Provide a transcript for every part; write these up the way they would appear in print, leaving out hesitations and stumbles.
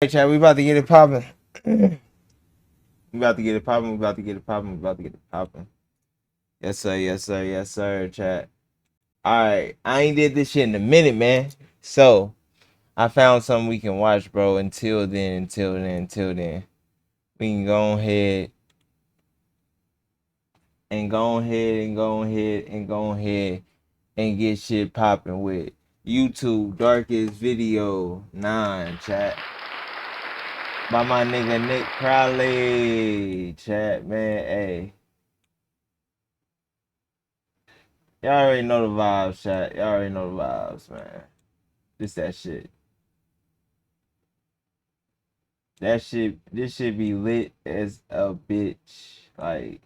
Hey, Chad, we about to get it popping. We about to get it popping. We about to get it popping. We about to get it popping. Yes, sir. Yes, sir. Yes, sir, Chad. All right. I ain't did this shit in a minute, man. So, I found something we can watch, bro. Until then. We can go ahead and get shit popping with YouTube Darkest Video 9, chat. By my nigga Nick Crowley, chat, man. Hey, y'all already know the vibes, chat. Y'all already know the vibes, man. This that shit. This shit be lit as a bitch. Like,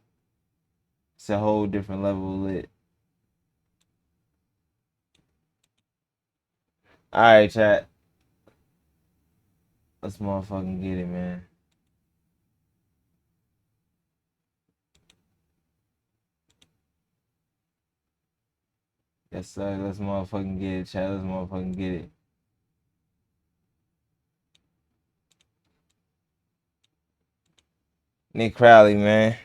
it's a whole different level of lit. Alright, chat. Let's motherfucking get it, man. Yes, sir. Let's motherfucking get it, chat. Let's motherfucking get it. Nick Crowley, man.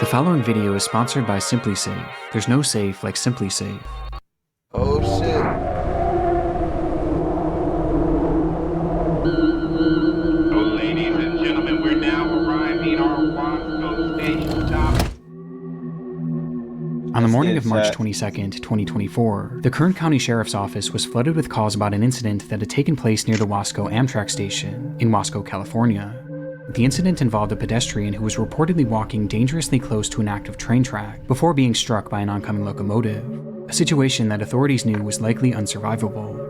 The following video is sponsored by SimpliSafe. There's no safe like SimpliSafe. Oh shit. So ladies and gentlemen, we're now arriving our Wasco station top. On the morning of March 22nd, 2024, the Kern County Sheriff's Office was flooded with calls about an incident that had taken place near the Wasco Amtrak station in Wasco, California. The incident involved a pedestrian who was reportedly walking dangerously close to an active train track before being struck by an oncoming locomotive, a situation that authorities knew was likely unsurvivable.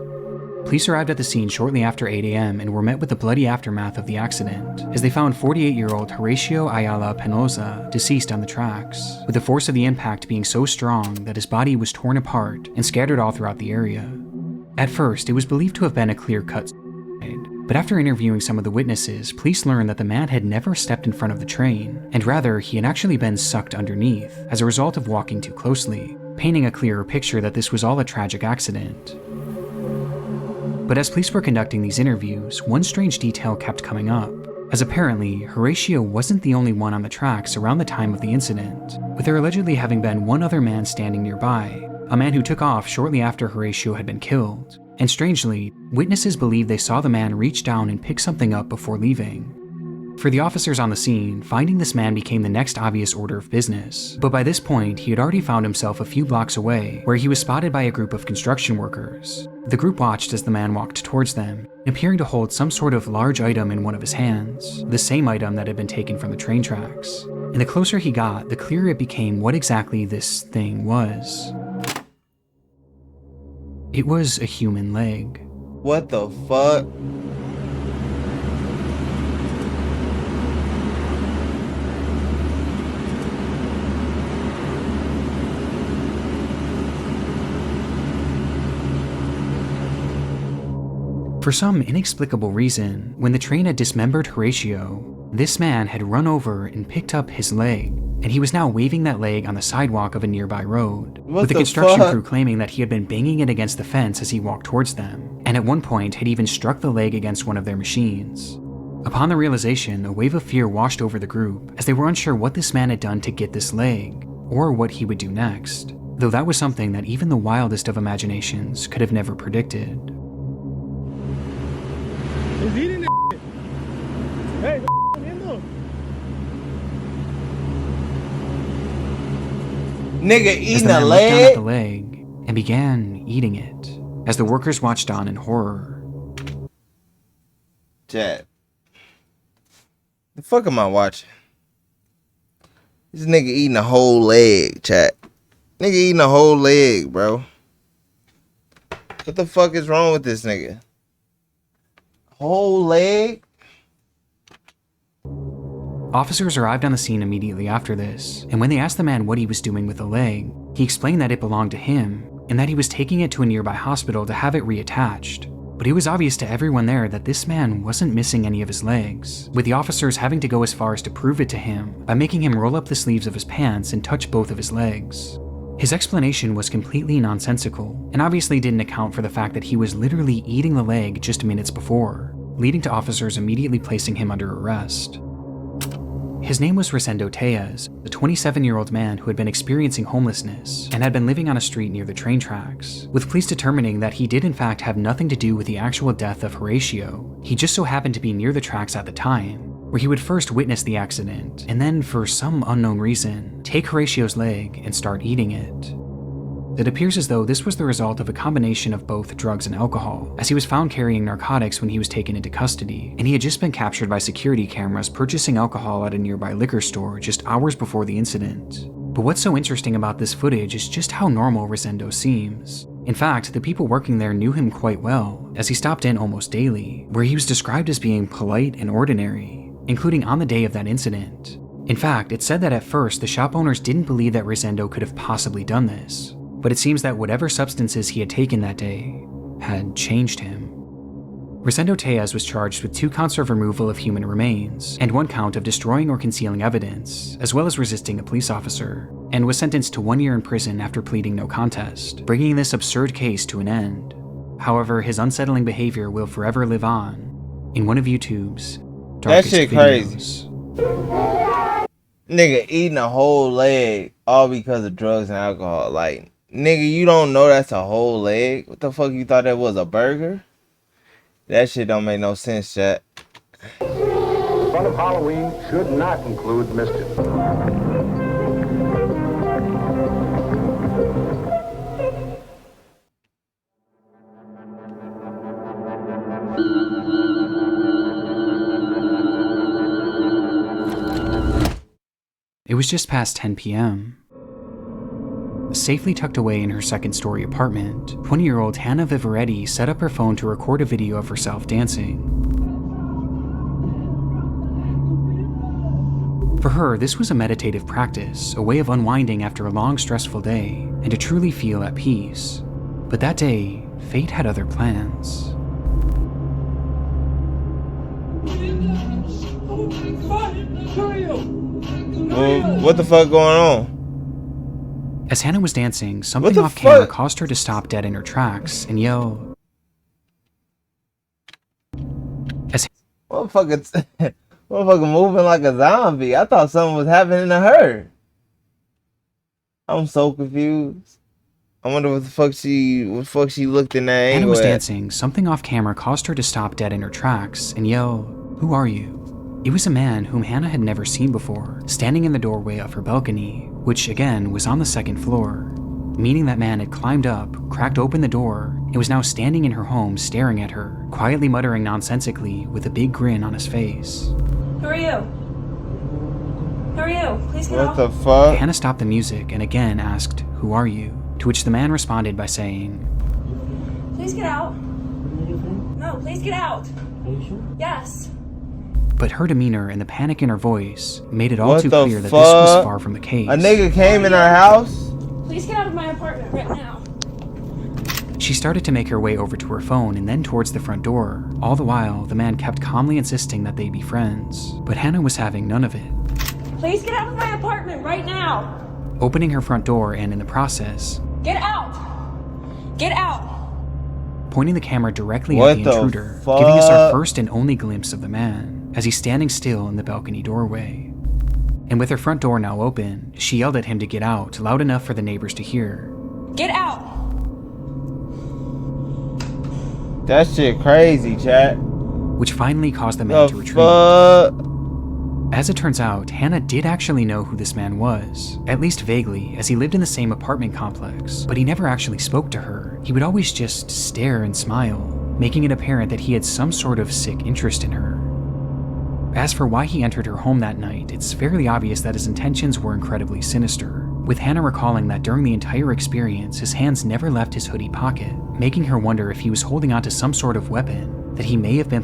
Police arrived at the scene shortly after 8 a.m. and were met with the bloody aftermath of the accident, as they found 48-year-old Horacio Ayala Penoza deceased on the tracks, with the force of the impact being so strong that his body was torn apart and scattered all throughout the area. At first, it was believed to have been a clear-cut suicide, but after interviewing some of the witnesses, police learned that the man had never stepped in front of the train, and rather, he had actually been sucked underneath as a result of walking too closely, painting a clearer picture that this was all a tragic accident. But as police were conducting these interviews, one strange detail kept coming up, as apparently, Horacio wasn't the only one on the tracks around the time of the incident, with there allegedly having been one other man standing nearby, a man who took off shortly after Horacio had been killed. And strangely, witnesses believe they saw the man reach down and pick something up before leaving. For the officers on the scene, finding this man became the next obvious order of business, but by this point, he had already found himself a few blocks away, where he was spotted by a group of construction workers. The group watched as the man walked towards them, appearing to hold some sort of large item in one of his hands, the same item that had been taken from the train tracks. And the closer he got, the clearer it became what exactly this thing was. It was a human leg. What the fuck? For some inexplicable reason, when the train had dismembered Horacio, this man had run over and picked up his leg, and he was now waving that leg on the sidewalk of a nearby road, with the construction crew claiming that he had been banging it against the fence as he walked towards them, and at one point had even struck the leg against one of their machines. Upon the realization, a wave of fear washed over the group, as they were unsure what this man had done to get this leg, or what he would do next, though that was something that even the wildest of imaginations could have never predicted. He's eating that shit. Hey, viendo. Nigga As eating the a man looked down at the leg? leg and began eating it, as the workers watched on in horror. Chat. The fuck am I watching? This nigga eating a whole leg, chat. Nigga eating a whole leg, bro. What the fuck is wrong with this nigga? Whole leg? Officers arrived on the scene immediately after this, and when they asked the man what he was doing with the leg, he explained that it belonged to him, and that he was taking it to a nearby hospital to have it reattached. But it was obvious to everyone there that this man wasn't missing any of his legs, with the officers having to go as far as to prove it to him by making him roll up the sleeves of his pants and touch both of his legs. His explanation was completely nonsensical, and obviously didn't account for the fact that he was literally eating the leg just minutes before, leading to officers immediately placing him under arrest. His name was Rosendo Tejas, a 27-year-old man who had been experiencing homelessness and had been living on a street near the train tracks, with police determining that he did in fact have nothing to do with the actual death of Horatio. He just so happened to be near the tracks at the time, where he would first witness the accident, and then, for some unknown reason, take Horatio's leg and start eating it. It appears as though this was the result of a combination of both drugs and alcohol, as he was found carrying narcotics when he was taken into custody, and he had just been captured by security cameras purchasing alcohol at a nearby liquor store just hours before the incident. But what's so interesting about this footage is just how normal Rosendo seems. In fact, the people working there knew him quite well, as he stopped in almost daily, where he was described as being polite and ordinary, including on the day of that incident. In fact, it said that at first the shop owners didn't believe that Rosendo could have possibly done this, but it seems that whatever substances he had taken that day had changed him. Rosendo Tejas was charged with 2 counts of removal of human remains and 1 count of destroying or concealing evidence, as well as resisting a police officer, and was sentenced to 1 year in prison after pleading no contest, bringing this absurd case to an end. However, his unsettling behavior will forever live on in one of YouTube's darkest That shit videos. crazy. Nigga eating a whole leg all because of drugs and alcohol. Like, nigga, you don't know that's a whole leg? What the fuck you thought that was, a burger? That shit don't make no sense, chat. The fun of Halloween should not include mischief. It was just past 10 p.m. Safely tucked away in her second-story apartment, 20-year-old Hannah Vivaretti set up her phone to record a video of herself dancing. For her, this was a meditative practice, a way of unwinding after a long, stressful day, and to truly feel at peace. But that day, fate had other plans. Well, what the fuck going on? As Hannah was dancing, something the off camera fuck? caused her to stop dead in her tracks and yell. Motherfucker moving like a zombie. I thought something was happening to her. I'm so confused. I wonder what the fuck she looked in that Hannah angle was at. dancing, something off camera caused her to stop dead in her tracks and yell, "Who are you?" It was a man whom Hannah had never seen before, standing in the doorway of her balcony, which again was on the second floor, meaning that man had climbed up, cracked open the door, and was now standing in her home staring at her, quietly muttering nonsensically with a big grin on his face. Who are you? Who are you? Please get What off. the fuck? Hannah stopped the music and again asked, "Who are you?" To which the man responded by saying, Please get out. No, please get out. Yes. but her demeanor and the panic in her voice made it all What too the clear that this was fuck? far from the case. A nigga came in her house? Please get out of my apartment right now. She started to make her way over to her phone and then towards the front door. All the while, the man kept calmly insisting that they be friends, but Hannah was having none of it. Please get out of my apartment right now. Opening her front door and in the process, Get out. Get out. pointing the camera directly What at the the intruder, giving us our fuck? first and only glimpse of the man, as he's standing still in the balcony doorway. And with her front door now open, she yelled at him to get out, loud enough for the neighbors to hear. Get out. That shit crazy, chat. Which finally caused the man to The retreat. fuck? As it turns out, Hannah did actually know who this man was, at least vaguely, as he lived in the same apartment complex, but he never actually spoke to her. He would always just stare and smile, making it apparent that he had some sort of sick interest in her. As for why he entered her home that night, it's fairly obvious that his intentions were incredibly sinister, with Hannah recalling that during the entire experience, his hands never left his hoodie pocket, making her wonder if he was holding onto some sort of weapon that he may have been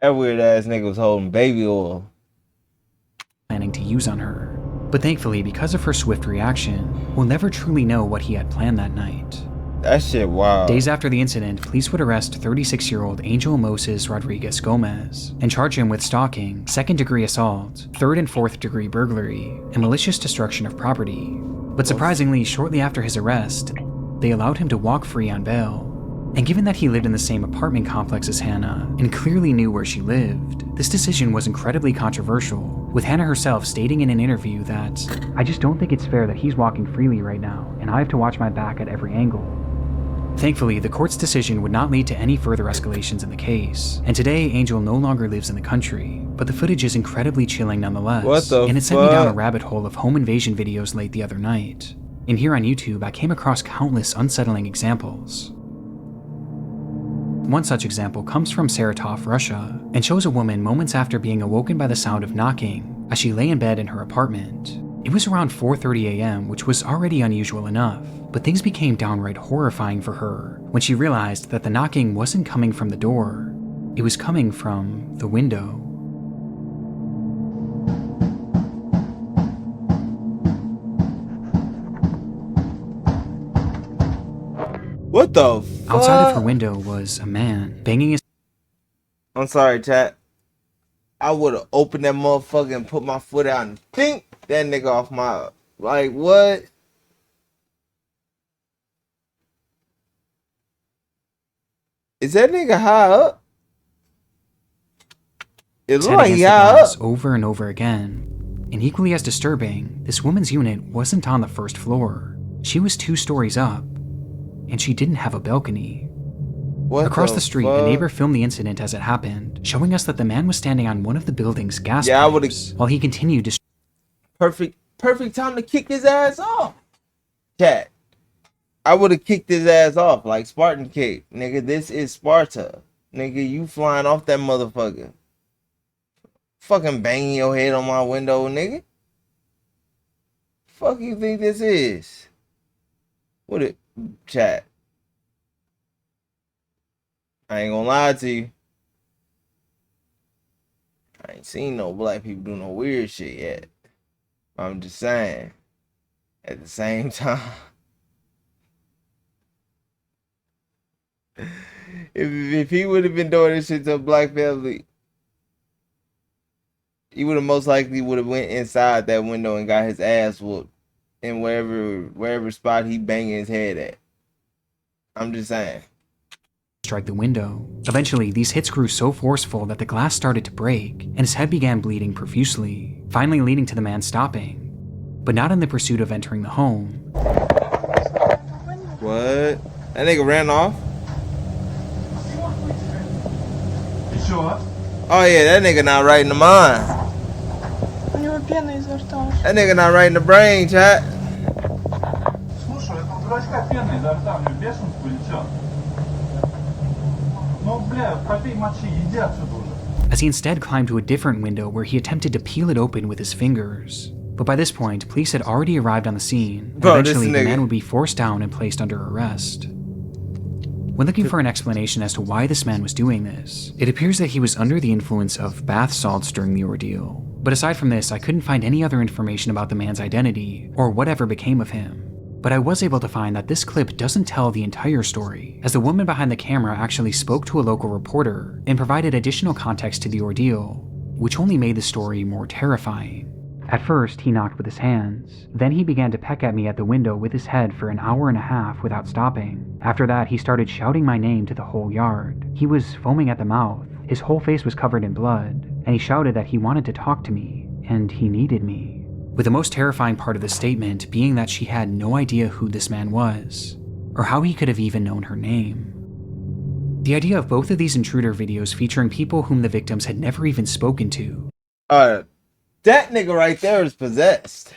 That weird ass nigga was holding baby oil. planning to use on her. But thankfully, because of her swift reaction, we'll never truly know what he had planned that night. That shit wild. Days after the incident, police would arrest 36-year-old Angel Moses Rodriguez Gomez and charge him with stalking, second-degree assault, third and fourth-degree burglary, and malicious destruction of property. But surprisingly, shortly after his arrest, they allowed him to walk free on bail. And given that he lived in the same apartment complex as Hannah and clearly knew where she lived, this decision was incredibly controversial, with Hannah herself stating in an interview that, "I just don't think it's fair that he's walking freely right now, and I have to watch my back at every angle." Thankfully, the court's decision would not lead to any further escalations in the case, and today Angel no longer lives in the country, but the footage is incredibly chilling nonetheless, What the and it sent me down a fuck? rabbit hole of home invasion videos late the other night. And here on YouTube, I came across countless unsettling examples. One such example comes from Saratov, Russia, and shows a woman moments after being awoken by the sound of knocking as she lay in bed in her apartment. It was around 4:30 a.m., which was already unusual enough, but things became downright horrifying for her when she realized that the knocking wasn't coming from the door, it was coming from the window. What the fuck? Outside of her window was a man banging his I'm sorry, chat. I would have opened that motherfucker and put my foot out and think that nigga off my... Like, what? Is that nigga high up? It looks head like against he the high glass up. over and over again. And equally as disturbing, this woman's unit wasn't on the first floor. She was 2 stories up, and she didn't have a balcony. What Across the street, a fuck? neighbor filmed the incident as it happened, showing us that the man was standing on one of the building's gas Yeah, I would've- pipes while he continued to Perfect time to kick his ass off. Chat. I would have kicked his ass off like Spartan kick. Nigga, this is Sparta. Nigga, you flying off that motherfucker. Fucking banging your head on my window, nigga. Fuck you think this is? What it, chat? I ain't gonna lie to you. I ain't seen no black people do no weird shit yet. I'm just saying. At the same time, if he would have been doing this shit to a black family, he would have most likely would have went inside that window and got his ass whooped in wherever spot he banging his head at. I'm just saying. strike the window. Eventually, these hits grew so forceful that the glass started to break, and his head began bleeding profusely, finally leading to the man stopping, but not in the pursuit of entering the home. What? That nigga ran off? Oh yeah, that nigga not right in the mind. У него пена изо рта. That nigga not right in the brain, chat. Слушай, это у дурачка пена изо рта, у него бешенство или чё? Ну, бля, попей мочи, иди отсюда уже. As he instead climbed to a different window where he attempted to peel it open with his fingers. But by this point, police had already arrived on the scene, and Bro, this eventually the nigga- man would be forced down and placed under arrest. When looking for an explanation as to why this man was doing this, it appears that he was under the influence of bath salts during the ordeal. But aside from this, I couldn't find any other information about the man's identity, or whatever became of him. But I was able to find that this clip doesn't tell the entire story, as the woman behind the camera actually spoke to a local reporter and provided additional context to the ordeal, which only made the story more terrifying. At first, he knocked with his hands. Then he began to peck at me at the window with his head for an hour and a half without stopping. After that, he started shouting my name to the whole yard. He was foaming at the mouth. His whole face was covered in blood, and he shouted that he wanted to talk to me, and he needed me. With the most terrifying part of the statement being that she had no idea who this man was, or how he could have even known her name. The idea of both of these intruder videos featuring people whom the victims had never even spoken to. That nigga right there is possessed.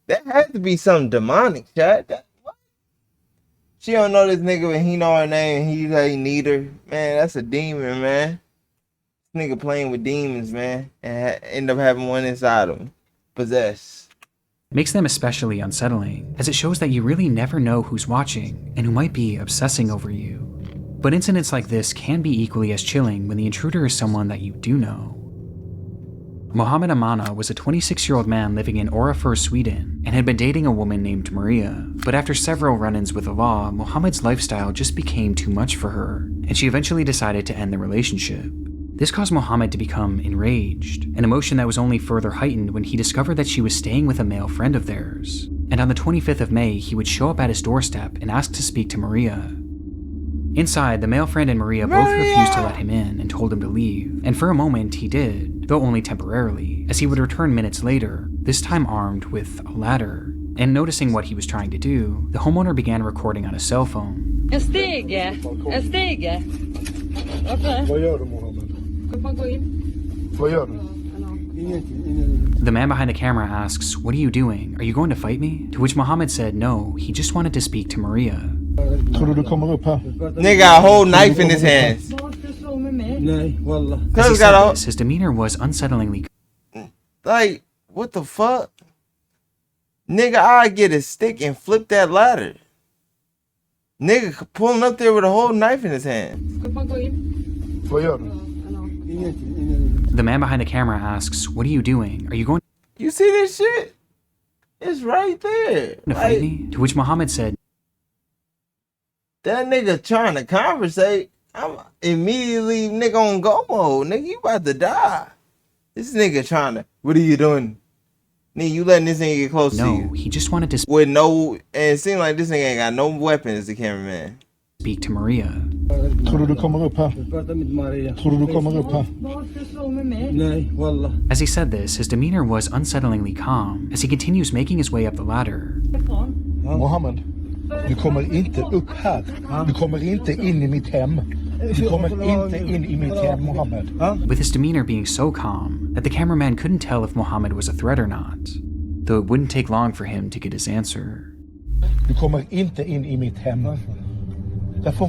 That had to be something demonic, chat. What? She don't know this nigga, but he know her name and he say he need her. Man, that's a demon, man. This nigga playing with demons, man, and end up having one inside him. Possessed. Makes them especially unsettling, as it shows that you really never know who's watching and who might be obsessing over you. But incidents like this can be equally as chilling when the intruder is someone that you do know. Mohammed Amana was a 26-year-old man living in Orrefors, Sweden, and had been dating a woman named Maria. But after several run-ins with the law, Mohammed's lifestyle just became too much for her, and she eventually decided to end the relationship. This caused Mohammed to become enraged, an emotion that was only further heightened when he discovered that she was staying with a male friend of theirs. and on the 25th of May, he would show up at his doorstep and ask to speak to Maria. Inside, the male friend and Maria both refused to let him in and told him to leave, and for a moment he did, though only temporarily, as he would return minutes later, this time armed with a ladder. And noticing what he was trying to do, the homeowner began recording on his cell phone. En stege. Varför? Vad gör du, Mohammed? Kan man gå in? Vad gör du? The man behind the camera asks, "What are you doing? Are you going to fight me?" To which Mohammed said no, he just wanted to speak to Maria. Tror du kommer upp här? Nigga got a whole knife in his hands. Varför slå med mig? Nej, wallah. As he Cuz got said a this, his demeanor was unsettlingly like, what the fuck? Nigga, I'd get a stick and flip that ladder. Nigga pulling up there with a whole knife in his hand. Kan man gå in? Vad gör du? The man behind the camera asks, "What are you doing? Are you going You see this shit? It's right there. to fight Like, me?" To which Mohammed said, that nigga trying to conversate. I'm immediately nigga on go mode. Nigga, you about to die. This nigga trying to, what are you doing? Nigga, you letting this nigga get close to no, you. he just wanted to With no, and it seemed like this nigga ain't got no weapons, the cameraman. speak to Maria. Tror du kommer upp här? Tror du kommer upp här? Varför slå med mig? Nej, wallah. As he said this, his demeanor was unsettlingly calm as he continues making his way up the ladder. Ifrån? Mohammed, du kommer inte upp här. Du kommer inte in i mitt hem. Du kommer inte in i mitt hem, Mohammed. With his demeanor being so calm that the cameraman couldn't tell if Mohammed was a threat or not, though it wouldn't take long for him to get his answer. Du kommer inte in i mitt hem. Därför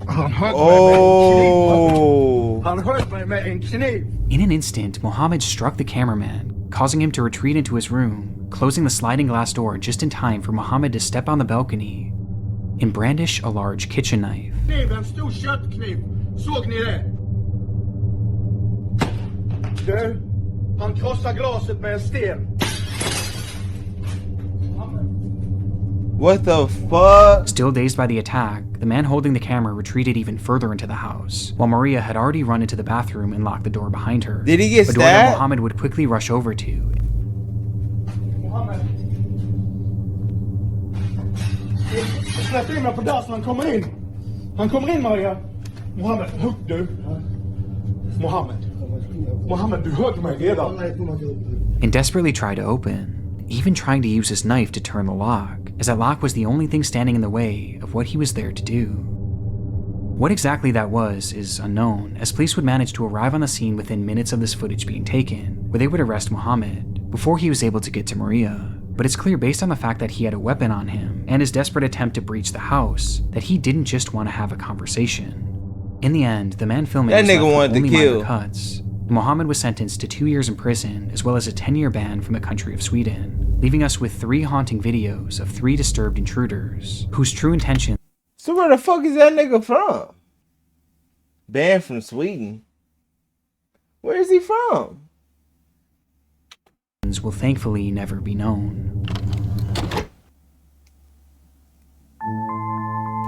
han sköt Oh. Han sköt mig med en kniv. In an instant, Mohammed struck the cameraman, causing him to retreat into his room, closing the sliding glass door just in time for Mohammed to step on the balcony and brandish a large kitchen knife. En stor köttkniv. Såg ni det? Du, han krossar glaset med en sten. What the fuck? Still dazed by the attack, the man holding the camera retreated even further into the house, while Maria had already run into the bathroom and locked the door behind her. Did he get a door that stabbed? Mohammed would quickly rush over to. Mohammed. Släpp in mig på dassen, han kommer in. Han kommer in, Maria. Mohammed, hugg du. Mohammed. Mohammed, du högg mig redan. And desperately tried to open, even trying to use his knife to turn the lock, as that lock was the only thing standing in the way of what he was there to do. What exactly that was is unknown, as police would manage to arrive on the scene within minutes of this footage being taken, where they would arrest Mohammed before he was able to get to Maria. But it's clear based on the fact that he had a weapon on him and his desperate attempt to breach the house that he didn't just want to have a conversation. In the end, the man filming That was nigga left with wanted to only kill. minor cuts. Mohammed was sentenced to 2 years in prison as well as a 10-year ban from the country of Sweden, leaving us with 3 haunting videos of 3 disturbed intruders whose true intentions So where the fuck is that nigga from? Banned from Sweden. Where is he from? will thankfully never be known.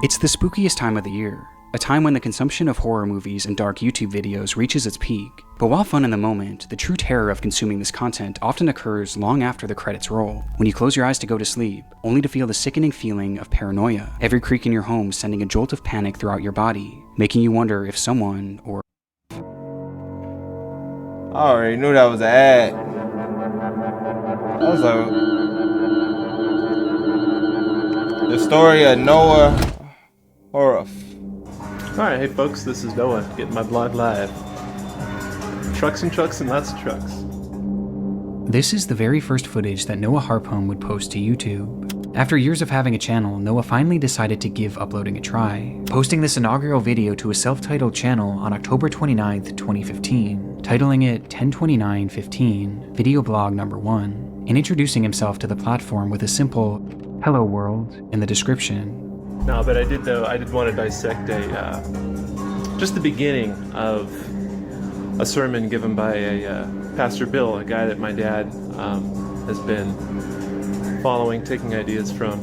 It's the spookiest time of the year, a time when the consumption of horror movies and dark YouTube videos reaches its peak. But while fun in the moment, the true terror of consuming this content often occurs long after the credits roll, when you close your eyes to go to sleep, only to feel the sickening feeling of paranoia, every creak in your home sending a jolt of panic throughout your body, making you wonder if someone or I already knew that was an ad. I was like, the story of Noah Horoff. Alright, hey folks, this is Noah, getting my vlog live. Trucks and trucks and lots of trucks. This is the very first footage that Noah Harpum would post to YouTube. After years of having a channel, Noah finally decided to give uploading a try, posting this inaugural video to a self-titled channel on October 29th, 2015, titling it 102915 Video Blog Number 1, and introducing himself to the platform with a simple "Hello World" in the description. No, but I did want to dissect just the beginning of a sermon given by a Pastor Bill, a guy that my dad has been following, taking ideas from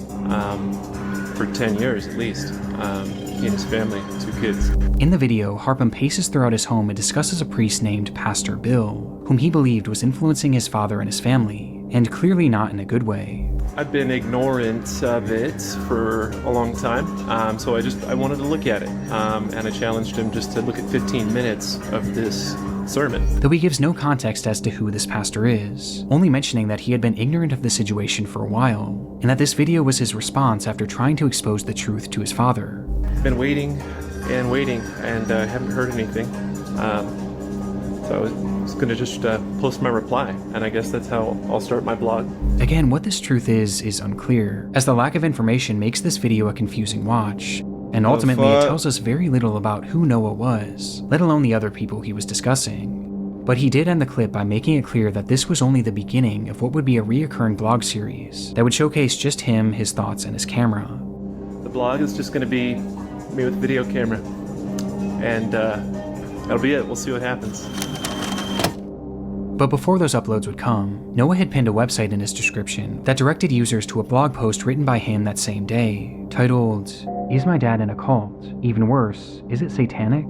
for 10 years at least. He and his family, 2 kids. In the video, Harpum paces throughout his home and discusses a priest named Pastor Bill, whom he believed was influencing his father and his family, and clearly not in a good way. I've been ignorant of it for a long time, so I wanted to look at it, and I challenged him just to look at 15 minutes of this sermon. Though he gives no context as to who this pastor is, only mentioning that he had been ignorant of the situation for a while, and that this video was his response after trying to expose the truth to his father. Been waiting and waiting, and haven't heard anything. So I was going to just post my reply, and I guess that's how I'll start my blog. Again, what this truth is unclear, as the lack of information makes this video a confusing watch, and ultimately it tells us very little about who Noah was, let alone the other people he was discussing. But he did end the clip by making it clear that this was only the beginning of what would be a reoccurring blog series that would showcase just him, his thoughts, and his camera. The blog is just going to be me with video camera, and that'll be it. We'll see what happens. But before those uploads would come, Noah had pinned a website in his description that directed users to a blog post written by him that same day, titled, "Is My Dad in a Cult? Even worse, is it satanic?"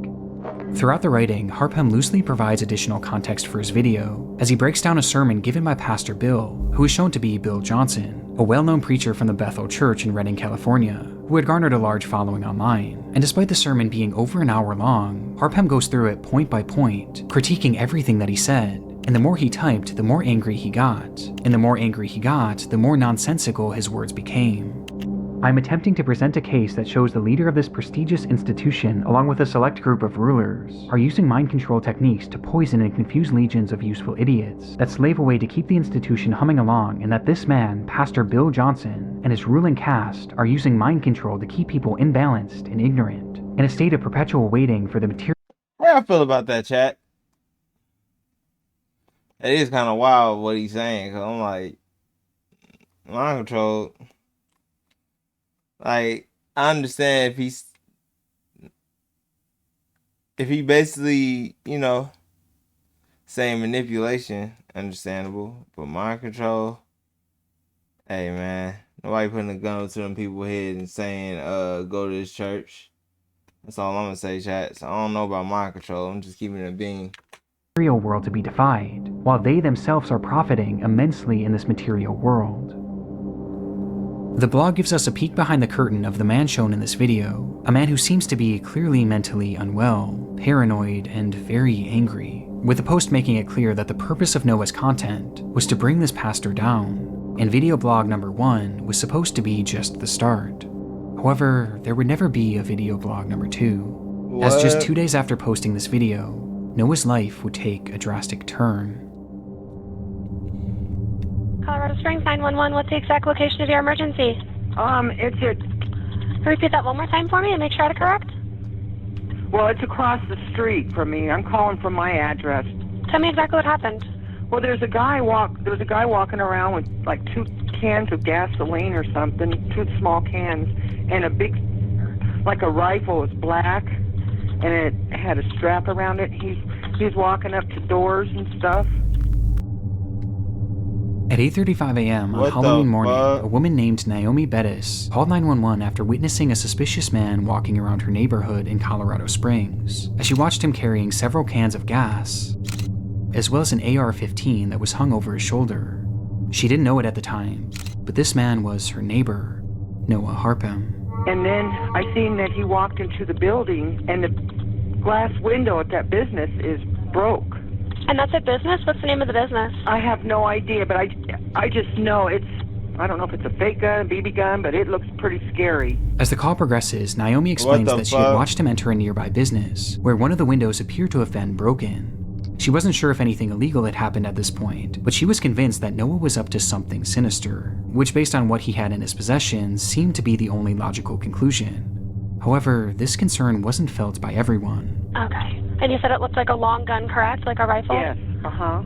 Throughout the writing, Harpham loosely provides additional context for his video, as he breaks down a sermon given by Pastor Bill, who is shown to be Bill Johnson, a well-known preacher from the Bethel Church in Redding, California, who had garnered a large following online. And despite the sermon being over an hour long, Harpham goes through it point by point, critiquing everything that he said. And the more he typed, the more angry he got. And the more angry he got, the more nonsensical his words became. "I'm attempting to present a case that shows the leader of this prestigious institution, along with a select group of rulers, are using mind control techniques to poison and confuse legions of useful idiots that slave away to keep the institution humming along, and that this man, Pastor Bill Johnson, and his ruling caste are using mind control to keep people imbalanced and ignorant, in a state of perpetual waiting for the material." What I feel about that, chat? It is kind of wild what he's saying, because I'm like, mind control. Like, I understand if he basically, you know, saying manipulation, understandable. But mind control, hey man, nobody putting a gun up to them people's head and saying, go to this church. That's all I'm gonna say, chat. So I don't know about mind control. I'm just keeping it a bean. Material world to be defied, while they themselves are profiting immensely in this material world. The blog gives us a peek behind the curtain of the man shown in this video, a man who seems to be clearly mentally unwell, paranoid, and very angry, with the post making it clear that the purpose of Noah's content was to bring this pastor down, and video blog number 1 was supposed to be just the start. However, there would never be a video blog number 2, as just 2 days after posting this video, Noah's life would take a drastic turn. Colorado Springs 911, what's the exact location of your emergency? It's at... Can you repeat that one more time for me and make sure I had it correct? Well, it's across the street from me. I'm calling from my address. Tell me exactly what happened. Well, there was a guy walking around with like 2 cans of gasoline or something, 2 small cans, and a big, like a rifle. It was black, and it had a strap around it. He's walking up to doors and stuff. At 8:35 a.m. on Halloween morning, a woman named Naomi Bettis called 911 after witnessing a suspicious man walking around her neighborhood in Colorado Springs, as she watched him carrying several cans of gas, as well as an AR-15 that was hung over his shoulder. She didn't know it at the time, but this man was her neighbor, Noah Harpham. And then I seen that he walked into the building, and the glass window at that business is broke. And that's a business? What's the name of the business? I have no idea, but I just know I don't know if it's a fake gun, BB gun, but it looks pretty scary. As the call progresses, Naomi explains that she had watched him enter a nearby business, where one of the windows appeared to have been broken. She wasn't sure if anything illegal had happened at this point, but she was convinced that Noah was up to something sinister, which based on what he had in his possession seemed to be the only logical conclusion. However, this concern wasn't felt by everyone. Okay. And you said it looked like a long gun, correct? Like a rifle? Yes. Uh-huh.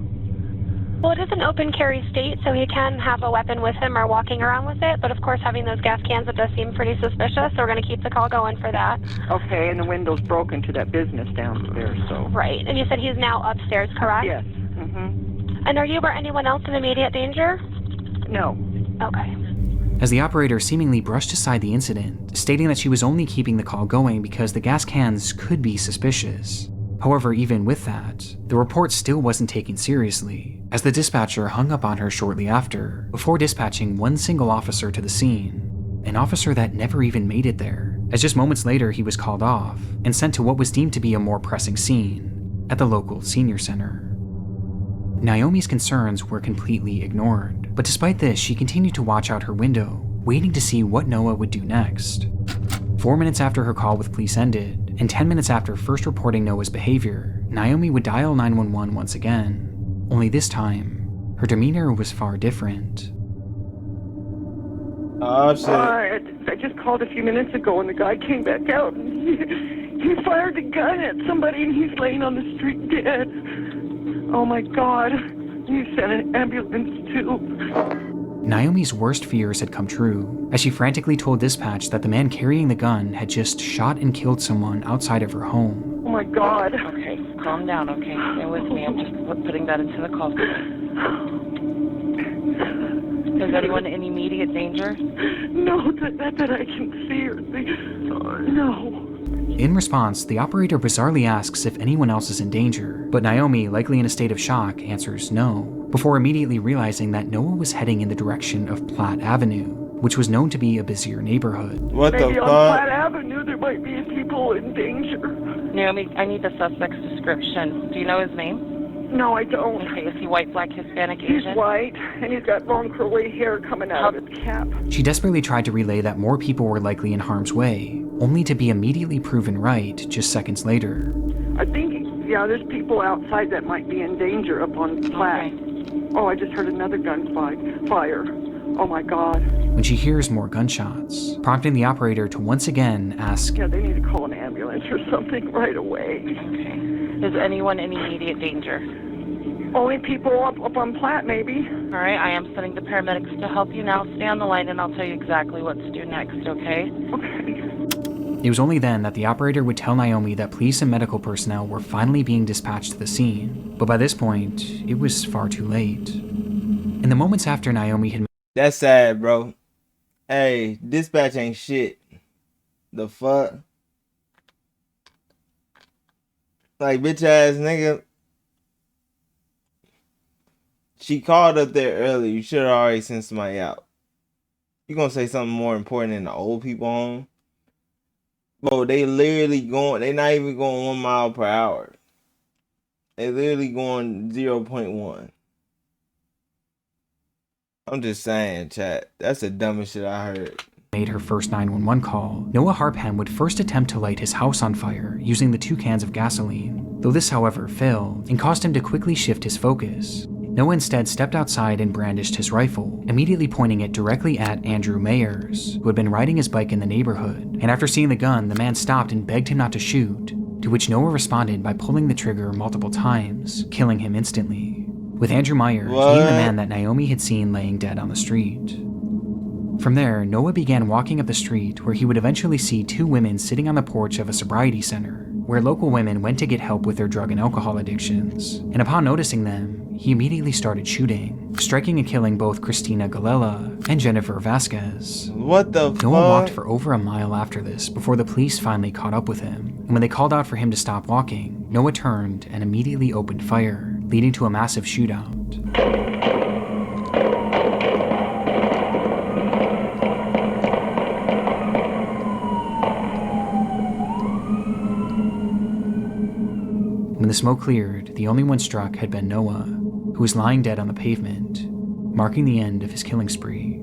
Well, it is an open carry state, so he can have a weapon with him or walking around with it, but of course having those gas cans, it does seem pretty suspicious, so we're going to keep the call going for that. Okay, and the window's broken to that business downstairs, so... Right, and you said he's now upstairs, correct? Yes. Mm-hmm. And are you or anyone else in immediate danger? No. Okay. As the operator seemingly brushed aside the incident, stating that she was only keeping the call going because the gas cans could be suspicious. However, even with that, the report still wasn't taken seriously, as the dispatcher hung up on her shortly after, before dispatching one single officer to the scene, an officer that never even made it there, as just moments later he was called off and sent to what was deemed to be a more pressing scene at the local senior center. Naomi's concerns were completely ignored, but despite this, she continued to watch out her window, waiting to see what Noah would do next. 4 minutes after her call with police ended, and 10 minutes after first reporting Noah's behavior, Naomi would dial 911 once again, only this time, her demeanor was far different. Oh, shit. I just called a few minutes ago and the guy came back out and he fired a gun at somebody and he's laying on the street dead. Oh my God. You sent an ambulance too. Naomi's worst fears had come true, as she frantically told dispatch that the man carrying the gun had just shot and killed someone outside of her home. Oh my God. Okay, calm down, okay? Stay with me. I'm just putting that into the call. Is anyone in immediate danger? No, that I can see or see. No. In response, the operator bizarrely asks if anyone else is in danger, but Naomi, likely in a state of shock, answers no, before immediately realizing that Noah was heading in the direction of Platt Avenue, which was known to be a busier neighborhood. What the Maybe on fuck? Platt Avenue there might be people in danger. Naomi, I need the suspect's description. Do you know his name? No, I don't. Okay, is he white, black, Hispanic, He's Asian? white, and he's got long curly hair coming out of his cap. She desperately tried to relay that more people were likely in harm's way, only to be immediately proven right just seconds later. I think, yeah, there's people outside that might be in danger up on Platt. Okay. Oh, I just heard another gun fire. Oh my God. When she hears more gunshots, prompting the operator to once again ask, Yeah, they need to call an ambulance or something right away. Okay. Is anyone in immediate danger? Only people up on Platt, maybe. All right, I am sending the paramedics to help you now. Stay on the line and I'll tell you exactly what to do next, okay? Okay. it was only then that the operator would tell Naomi that police and medical personnel were finally being dispatched to the scene, but by this point, it was far too late. In the moments after Naomi had... That's sad, bro. Hey, dispatch ain't shit. The fuck? Like, bitch ass nigga. She called up there early. You should have already sent somebody out. You gonna say something more important than the old people home? Bro, they literally going, they not even going 1 mile per hour. They literally going 0.1. I'm just saying, chat. That's the dumbest shit I heard. Made her first 911 call, Noah Harpham would first attempt to light his house on fire using the 2 cans of gasoline, though this, however, failed and caused him to quickly shift his focus. Noah instead stepped outside and brandished his rifle, immediately pointing it directly at Andrew Mayers, who had been riding his bike in the neighborhood, and after seeing the gun, the man stopped and begged him not to shoot, to which Noah responded by pulling the trigger multiple times, killing him instantly, with Andrew Mayers being the man that Naomi had seen laying dead on the street. From there, Noah began walking up the street where he would eventually see 2 women sitting on the porch of a sobriety center, where local women went to get help with their drug and alcohol addictions, and upon noticing them, he immediately started shooting, striking and killing both Christina Galella and Jennifer Vasquez. What the fuck? Noah walked for over a mile after this before the police finally caught up with him, and when they called out for him to stop walking, Noah turned and immediately opened fire, leading to a massive shootout. When the smoke cleared, the only one struck had been Noah, who was lying dead on the pavement, marking the end of his killing spree.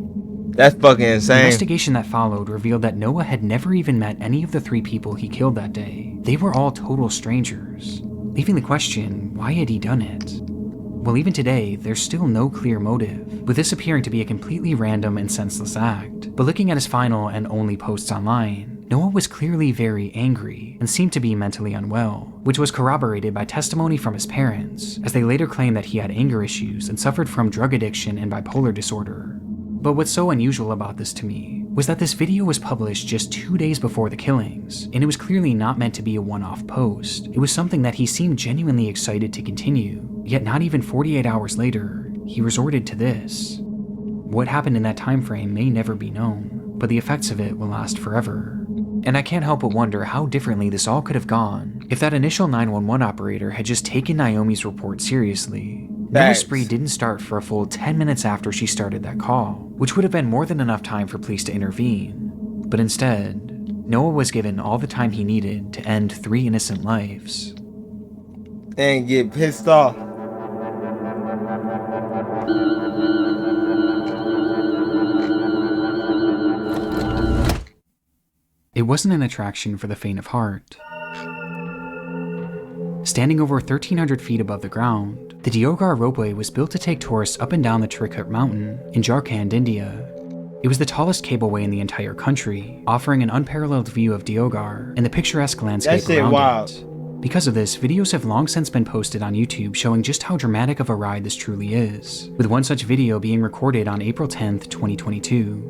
That's fucking insane. The investigation that followed revealed that Noah had never even met any of the 3 people he killed that day. They were all total strangers, leaving the question, why had he done it? Well, even today, there's still no clear motive, with this appearing to be a completely random and senseless act. But looking at his final and only posts online, Noah was clearly very angry and seemed to be mentally unwell, which was corroborated by testimony from his parents, as they later claimed that he had anger issues and suffered from drug addiction and bipolar disorder. But what's so unusual about this to me was that this video was published just 2 days before the killings, and it was clearly not meant to be a one-off post. It was something that he seemed genuinely excited to continue, yet not even 48 hours later, he resorted to this. What happened in that time frame may never be known, but the effects of it will last forever. And I can't help but wonder how differently this all could have gone if that initial 911 operator had just taken Naomi's report seriously. Noah's spree didn't start for a full 10 minutes after she started that call, which would have been more than enough time for police to intervene. But instead, Noah was given all the time he needed to end 3 innocent lives. And get pissed off. It wasn't an attraction for the faint of heart. Standing over 1,300 feet above the ground, the Deoghar Ropeway was built to take tourists up and down the Trikut mountain in Jharkhand, India. It was the tallest cableway in the entire country, offering an unparalleled view of Deoghar and the picturesque landscape around it. Because of this, videos have long since been posted on YouTube showing just how dramatic of a ride this truly is, with one such video being recorded on April 10th, 2022.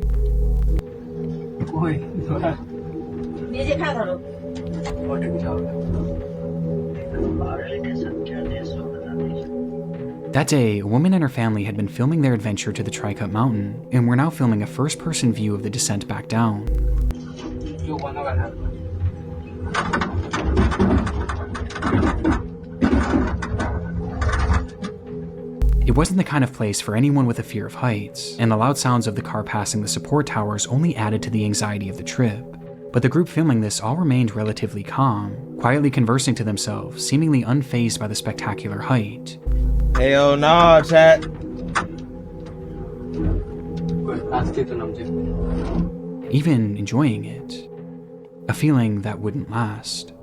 That day, a woman and her family had been filming their adventure to the Trikut mountain, and were now filming a first-person view of the descent back down. It wasn't the kind of place for anyone with a fear of heights, and the loud sounds of the car passing the support towers only added to the anxiety of the trip. But the group filming this all remained relatively calm, quietly conversing to themselves, seemingly unfazed by the spectacular height. Hell no, chat. Even enjoying it. A feeling that wouldn't last.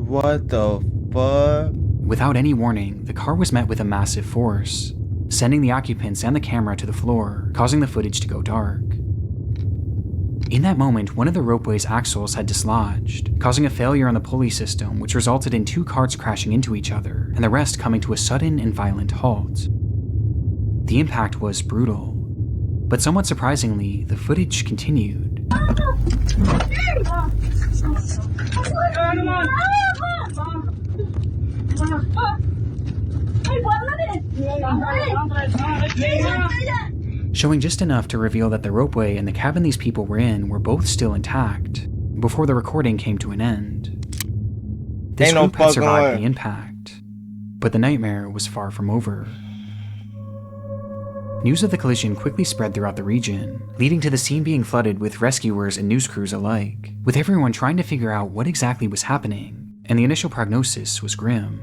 What the fuck? Without any warning, the car was met with a massive force, sending the occupants and the camera to the floor, causing the footage to go dark. In that moment, one of the ropeway's axles had dislodged, causing a failure on the pulley system, which resulted in 2 carts crashing into each other, and the rest coming to a sudden and violent halt. The impact was brutal, but somewhat surprisingly, the footage continued. Showing just enough to reveal that the ropeway and the cabin these people were in were both still intact, before the recording came to an end. This group had survived the impact, but the nightmare was far from over. News of the collision quickly spread throughout the region, leading to the scene being flooded with rescuers and news crews alike, with everyone trying to figure out what exactly was happening, and the initial prognosis was grim.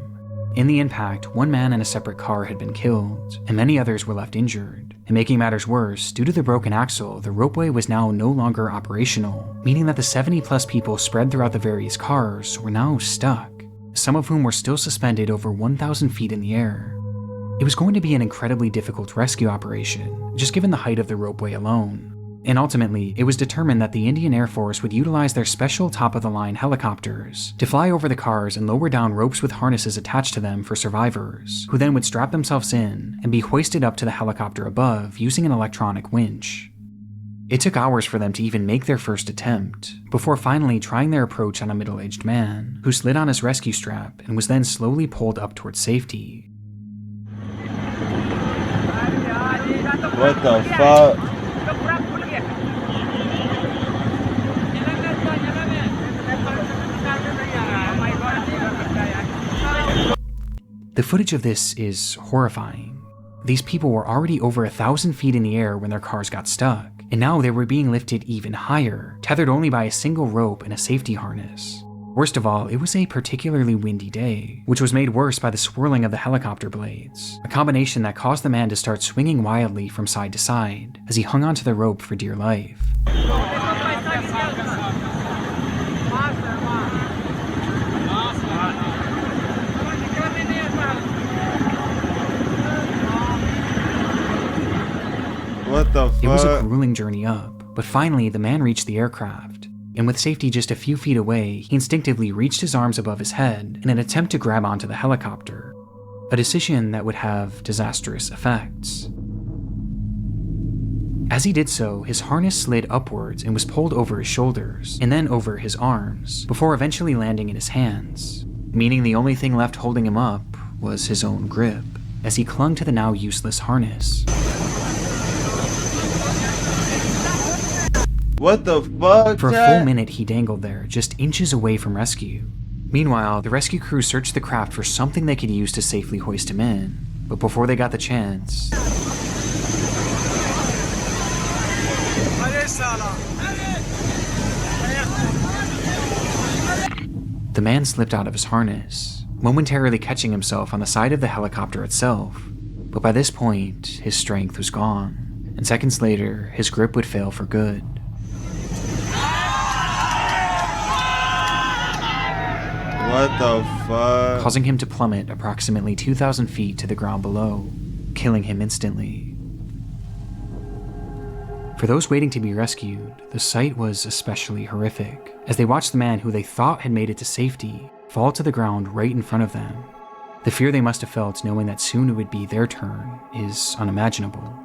In the impact, 1 man in a separate car had been killed, and many others were left injured. And making matters worse, due to the broken axle, the ropeway was now no longer operational, meaning that the 70+ people spread throughout the various cars were now stuck, some of whom were still suspended over 1,000 feet in the air. It was going to be an incredibly difficult rescue operation, just given the height of the ropeway alone. And ultimately, it was determined that the Indian Air Force would utilize their special top-of-the-line helicopters to fly over the cars and lower down ropes with harnesses attached to them for survivors, who then would strap themselves in and be hoisted up to the helicopter above using an electronic winch. It took hours for them to even make their first attempt, before finally trying their approach on a middle-aged man, who slid on his rescue strap and was then slowly pulled up towards safety. What the fuck? The footage of this is horrifying. These people were already over 1,000 feet in the air when their cars got stuck, and now they were being lifted even higher, tethered only by a single rope and a safety harness. Worst of all, it was a particularly windy day, which was made worse by the swirling of the helicopter blades, a combination that caused the man to start swinging wildly from side to side as he hung onto the rope for dear life. What the fuck? It was a grueling journey up, but finally the man reached the aircraft, and with safety just a few feet away, he instinctively reached his arms above his head in an attempt to grab onto the helicopter, a decision that would have disastrous effects. As he did so, his harness slid upwards and was pulled over his shoulders, and then over his arms, before eventually landing in his hands, meaning the only thing left holding him up was his own grip, as he clung to the now useless harness. What the fuck? For a Chad? full minute, he dangled there, just inches away from rescue. Meanwhile, the rescue crew searched the craft for something they could use to safely hoist him in, but before they got the chance, the man slipped out of his harness, momentarily catching himself on the side of the helicopter itself. But by this point, his strength was gone, and seconds later, his grip would fail for good. What the fuck? Causing him to plummet approximately 2,000 feet to the ground below, killing him instantly. For those waiting to be rescued, the sight was especially horrific, as they watched the man who they thought had made it to safety fall to the ground right in front of them. The fear they must have felt knowing that soon it would be their turn is unimaginable.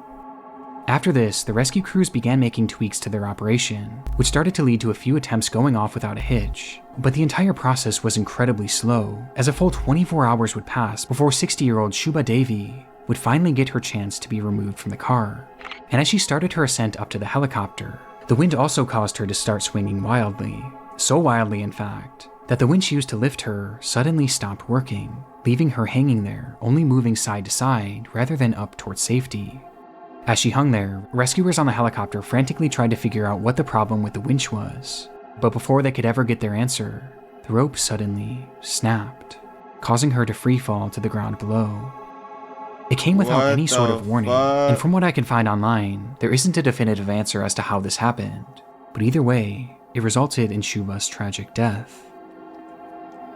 After this, the rescue crews began making tweaks to their operation, which started to lead to a few attempts going off without a hitch. But the entire process was incredibly slow, as a full 24 hours would pass before 60-year-old Shubha Devi would finally get her chance to be removed from the car. And as she started her ascent up to the helicopter, the wind also caused her to start swinging wildly. So wildly, in fact, that the winch used to lift her suddenly stopped working, leaving her hanging there, only moving side to side rather than up towards safety. As she hung there, rescuers on the helicopter frantically tried to figure out what the problem with the winch was. But before they could ever get their answer, the rope suddenly snapped, causing her to free fall to the ground below. It came without any sort of warning, and from what I can find online, there isn't a definitive answer as to how this happened, but either way, it resulted in Shubha's tragic death.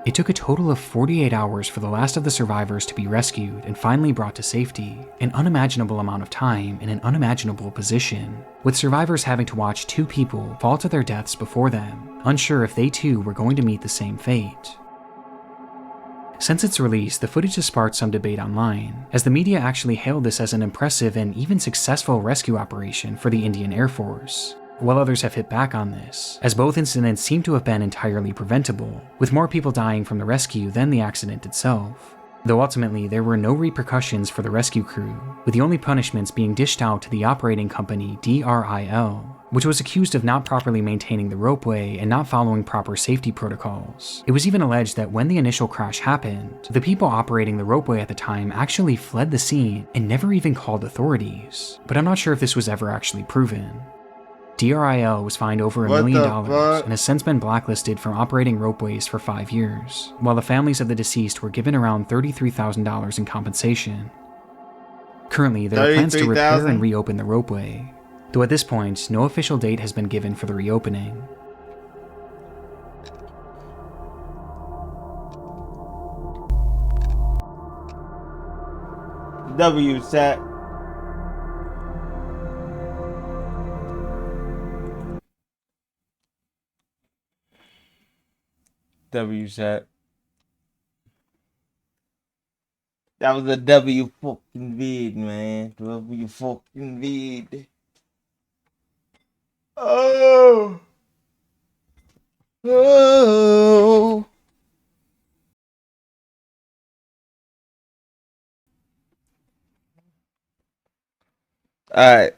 It took a total of 48 hours for the last of the survivors to be rescued and finally brought to safety, an unimaginable amount of time in an unimaginable position, with survivors having to watch two people fall to their deaths before them, unsure if they too were going to meet the same fate. Since its release, the footage has sparked some debate online, as the media actually hailed this as an impressive and even successful rescue operation for the Indian Air Force, while others have hit back on this, as both incidents seem to have been entirely preventable, with more people dying from the rescue than the accident itself. Though ultimately there were no repercussions for the rescue crew, with the only punishments being dished out to the operating company DRIL, which was accused of not properly maintaining the ropeway and not following proper safety protocols. It was even alleged that when the initial crash happened, the people operating the ropeway at the time actually fled the scene and never even called authorities, but I'm not sure if this was ever actually proven. DRIL was fined over $1 million and has since been blacklisted from operating ropeways for 5 years, while the families of the deceased were given around $33,000 in compensation. Currently, there are plans to repair and reopen the ropeway, though at this point, no official date has been given for the reopening. WSAT. WSAT. That was a W fucking vid, man. W fucking vid. Oh. Oh. All right.